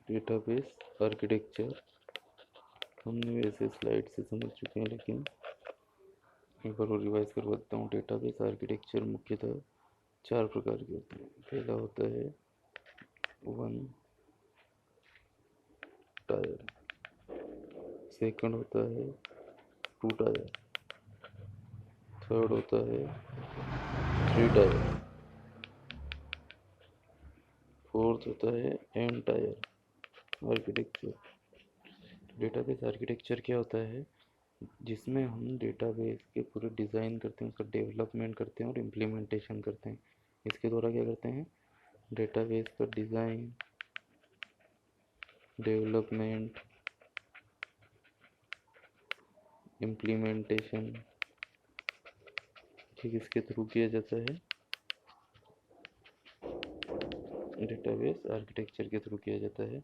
Database architecture हमने वैसे slide से समझ चुके हैं, लेकिन एक बार और रिवाइज करवा देता हूँ। डेटाबेस आर्किटेक्चर मुख्यतः 4 प्रकार के होते हैं। पहला होता है वन टायर, सेकंड होता है टू टायर, थर्ड होता है थ्री टायर, फोर्थ होता है n tier architecture. Database architecture क्या होता है? जिसमें हम डेटाबेस के पूरे डिज़ाइन करते हैं, उसका डेवलपमेंट करते हैं और इम्प्लीमेंटेशन करते हैं। इसके द्वारा क्या करते हैं? डेटाबेस का डिज़ाइन, डेवलपमेंट, इम्प्लीमेंटेशन ठीक इसके थ्रू किया जाता है। डेटाबेस आर्किटेक्चर के थ्रू किया जाता है।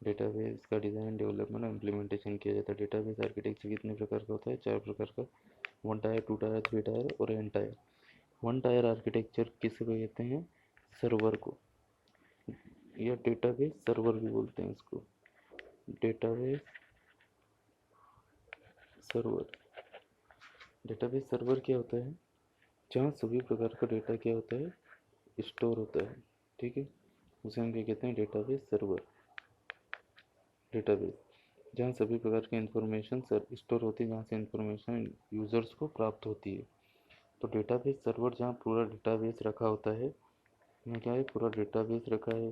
डेटाबेस का डिज़ाइन, डेवलपमेंट और इम्प्लीमेंटेशन किया जाता है। डेटाबेस आर्किटेक्चर कितने प्रकार का होता है? 4 प्रकार का। One tier, two tier, three tier और N tier. One tier architecture किसे कहते हैं? सर्वर को, या डेटाबेस सर्वर भी बोलते हैं इसको। Database server. डेटाबेस सर्वर क्या होता है? जहाँ सभी प्रकार का डेटा क्या होता है? स्टोर होता है। ठीक है, उसे हम क्या कहते हैं? Database server. डेटाबेस जहाँ सभी प्रकार की इंफॉर्मेशन स्टोर होती है, जहाँ से इंफॉर्मेशन यूजर्स को प्राप्त होती है। तो डेटाबेस सर्वर जहाँ पूरा डेटाबेस रखा होता है, यहाँ क्या है? पूरा डेटाबेस रखा है,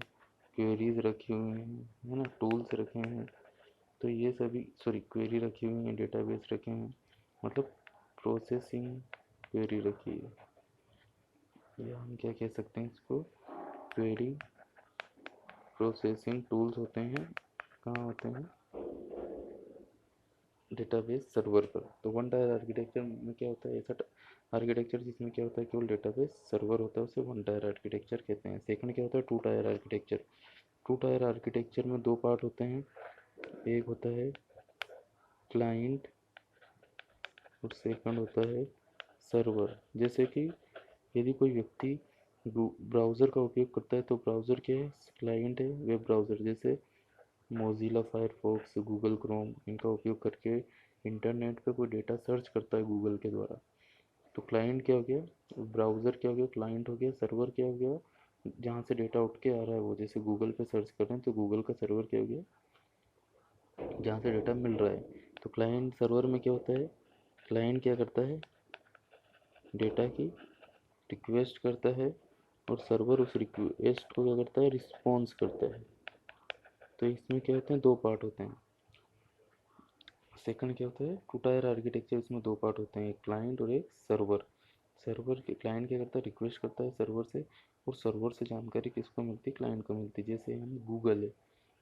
क्वेरीज रखी हुई हैं, है ना, टूल्स रखे हैं। तो ये सभी, सॉरी, क्वेरी रखी हुई है, डेटाबेस रखे हैं, मतलब प्रोसेसिंग क्वेरी रखी है, या हम क्या कह सकते हैं इसको? क्वेरी प्रोसेसिंग टूल्स होते हैं। कहाँ होते हैं? डेटाबेस सर्वर पर। तो वन टायर आर्किटेक्चर में क्या होता है? ऐसा आर्किटेक्चर जिसमें क्या होता है? केवल डेटाबेस सर्वर होता है, उसे वन टायर आर्किटेक्चर कहते हैं। सेकंड क्या होता है? Two tier architecture. Two tier architecture में 2 पार्ट होते हैं। एक होता है क्लाइंट और सेकंड होता है सर्वर। जैसे कि यदि कोई व्यक्ति ब्राउज़र का उपयोग करता है तो ब्राउज़र क्या है? क्लाइंट है, वेब ब्राउज़र। जैसे मोज़िला फायरफॉक्स, गूगल क्रोम, इनका उपयोग करके इंटरनेट पे कोई डेटा सर्च करता है गूगल के द्वारा, तो क्लाइंट क्या हो गया? ब्राउज़र क्या हो गया? क्लाइंट हो गया। सर्वर क्या हो गया? जहाँ से डेटा उठ के आ रहा है वो, जैसे गूगल पे सर्च कर रहे हैं तो गूगल का सर्वर क्या हो गया? जहाँ से डेटा मिल रहा है। तो क्लाइंट सर्वर में क्या होता है? क्लाइंट क्या करता है? डेटा की रिक्वेस्ट करता है और सर्वर उस रिक्वेस्ट को क्या करता है? रिस्पॉन्स करता है। तो इसमें क्या होते हैं? 2 पार्ट होते हैं। सेकंड क्या होता है? टू टायर आर्किटेक्चर, इसमें 2 पार्ट होते हैं, एक क्लाइंट और एक सर्वर। सर्वर के क्लाइंट क्या करता है? रिक्वेस्ट करता है सर्वर से, और सर्वर से जानकारी किसको मिलती है? क्लाइंट को मिलती है। जैसे हम गूगल है,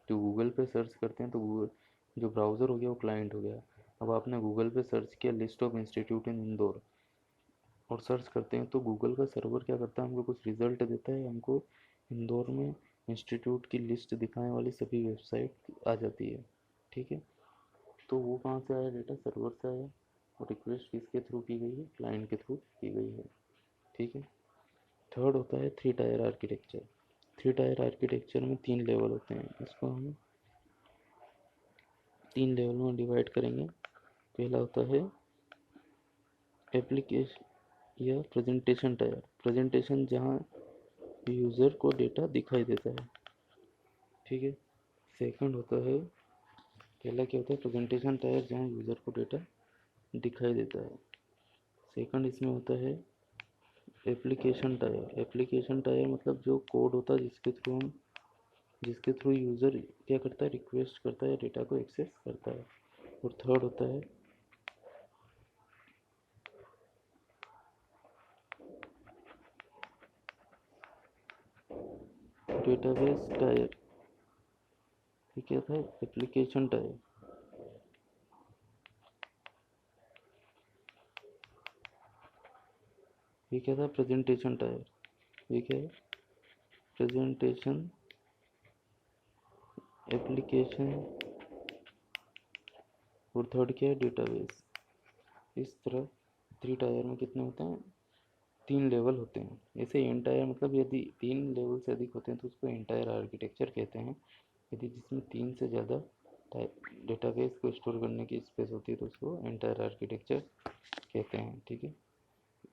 तो गूगल पे सर्च करते हैं तो गूगल जो ब्राउज़र हो गया वो क्लाइंट हो गया। अब आपने गूगल पे सर्च किया लिस्ट ऑफ इंस्टीट्यूट इन इंदौर और सर्च करते हैं, तो गूगल का सर्वर क्या करता है? हमको कुछ रिजल्ट देता है, हमको इंदौर में इंस्टीट्यूट की लिस्ट दिखाने वाली सभी वेबसाइट आ जाती है। ठीक है, तो वो कहाँ से आया? डेटा सर्वर से आया, और रिक्वेस्ट किसके थ्रू की गई है? क्लाइंट के थ्रू की गई है। ठीक है। थर्ड होता है three tier architecture. Three tier architecture में 3 लेवल होते हैं, इसको हम 3 लेवल में डिवाइड करेंगे। पहला होता है एप्लीकेशन या प्रेजेंटेशन टायर। प्रेजेंटेशन जहाँ यूज़र को डेटा दिखाई देता है। ठीक है। सेकंड होता है, पहला क्या होता है? प्रेजेंटेशन टायर, जहाँ यूज़र को डेटा दिखाई देता है। सेकंड इसमें होता है एप्लीकेशन टायर। एप्लीकेशन टायर मतलब जो कोड होता है जिसके थ्रू यूज़र क्या करता है? रिक्वेस्ट करता है, डेटा को एक्सेस करता है। और थर्ड होता है डेटाबेस टायर। ये क्या था? Application tyre. ये क्या था? Presentation tier. ये क्या है? प्रेजेंटेशन, एप्लीकेशन, और थर्ड क्या है? डेटाबेस। इस तरह थ्री टायर में कितने होते हैं? 3 लेवल होते हैं। ऐसे एंटायर मतलब यदि 3 लेवल से अधिक होते हैं तो उसको एंटायर आर्किटेक्चर कहते हैं। यदि जिसमें 3 से ज़्यादा डेटाबेस को स्टोर करने की स्पेस होती है तो उसको एंटायर आर्किटेक्चर कहते हैं। ठीक है,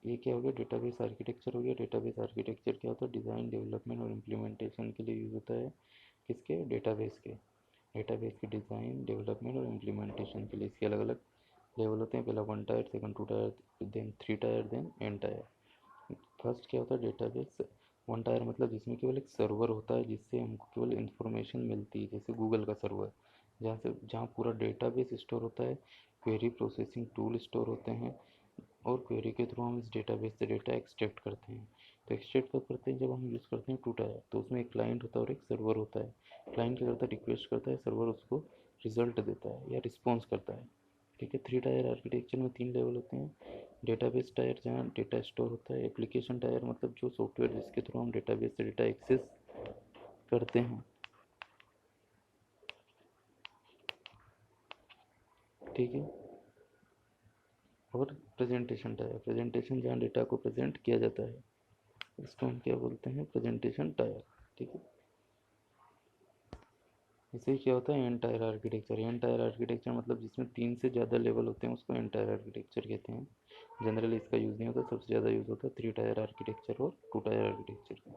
ये क्या हो गया, डेटाबेस आर्किटेक्चर हो गया। डेटाबेस आर्किटेक्चर क्या होता है, डिज़ाइन, डेवलपमेंट और इम्प्लीमेंटेशन के लिए यूज़ होता है। किसके, डेटाबेस के। डेटाबेस के डिज़ाइन, डेवलपमेंट और इम्प्लीमेंटेशन के लिए इसके अलग अलग लेवल होते हैं। पहला 1 tier, second 2 tier, then 3 tier, then n tier. First क्या होता है, डेटाबेस 1 टायर मतलब जिसमें केवल एक सर्वर होता है जिससे हमको केवल इन्फॉर्मेशन मिलती है, जैसे गूगल का सर्वर, जहाँ पूरा डेटाबेस स्टोर होता है, क्वेरी प्रोसेसिंग टूल स्टोर होते हैं और क्वेरी के थ्रू हम इस डेटाबेस से डेटा एक्सट्रैक्ट करते हैं। तो एक्सट्रैक्ट कब करते हैं, जब हम यूज़ करते हैं 2 टायर। तो उसमें एक क्लाइंट होता है और एक सर्वर होता है। क्लाइंट क्या करता है, रिक्वेस्ट करता है, सर्वर उसको रिजल्ट देता है या रिस्पॉन्स करता है। ठीक है, 3 टायर आर्किटेक्चर में 3 लेवल होते हैं। डेटाबेस टायर जहाँ डेटा स्टोर होता है। एप्लीकेशन टायर मतलब जो सॉफ्टवेयर जिसके थ्रू हम डेटाबेस से डेटा एक्सेस करते हैं। ठीक है, और प्रेजेंटेशन टायर, प्रेजेंटेशन जहाँ डेटा को प्रेजेंट किया जाता है, इसको हम क्या बोलते हैं, प्रेजेंटेशन टायर। ठीक है, इसे क्या होता है, एंटायर आर्किटेक्चर। एंटायर आर्किटेक्चर मतलब जिसमें 3 से ज़्यादा लेवल होते हैं उसको एंटायर आर्किटेक्चर कहते हैं। जनरली इसका यूज़ नहीं होता, सबसे ज़्यादा यूज़ होता है 3 टायर आर्किटेक्चर और 2 टायर आर्किटेक्चर का।